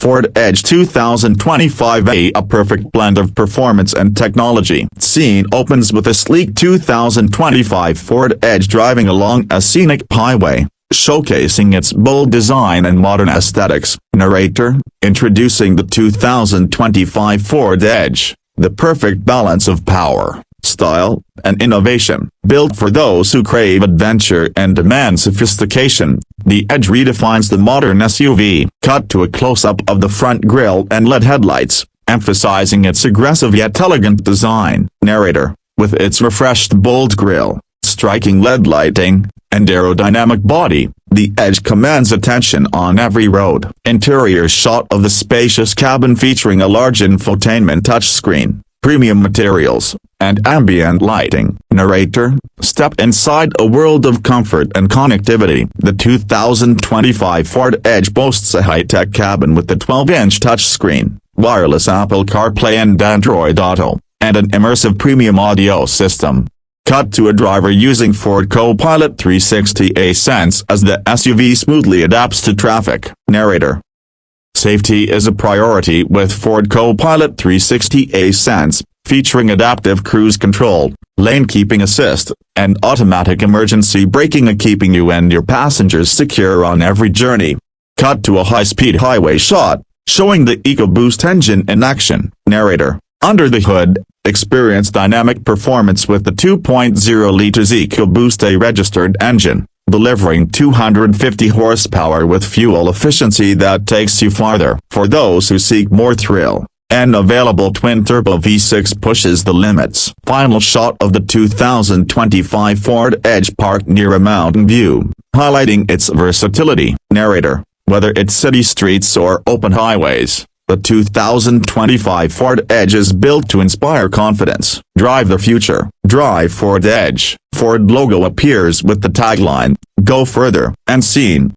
Ford Edge 2025A, a perfect blend of performance and technology. Scene opens with a sleek 2025 Ford Edge driving along a scenic highway, showcasing its bold design and modern aesthetics. Narrator, introducing the 2025 Ford Edge, the perfect balance of power, style, and innovation. Built for those who crave adventure and demand sophistication, the Edge redefines the modern SUV. Cut to a close-up of the front grille and LED headlights, emphasizing its aggressive yet elegant design. Narrator, with its refreshed bold grille, striking LED lighting, and aerodynamic body, the Edge commands attention on every road. Interior shot of the spacious cabin featuring a large infotainment touchscreen, premium materials, and ambient lighting. Narrator, step inside a world of comfort and connectivity. The 2025 Ford Edge boasts a high-tech cabin with a 12-inch touchscreen, wireless Apple CarPlay and Android Auto, and an immersive premium audio system. Cut to a driver using Ford Co-Pilot 360 Sense as the SUV smoothly adapts to traffic. Narrator. Safety is a priority with Ford Co-Pilot 360 Sense, featuring adaptive cruise control, lane keeping assist, and automatic emergency braking, keeping you and your passengers secure on every journey. Cut to a high-speed highway shot, showing the EcoBoost engine in action. Narrator. Under the hood, experience dynamic performance with the 2.0 L EcoBoost, a registered engine, delivering 250 horsepower with fuel efficiency that takes you farther. For those who seek more thrill, an available twin-turbo V6 pushes the limits. Final shot of the 2025 Ford Edge parked near a mountain view, highlighting its versatility. Narrator. Whether it's city streets or open highways, the 2025 Ford Edge is built to inspire confidence. Drive the future. Drive Ford Edge. Ford logo appears with the tagline, "Go further," and scene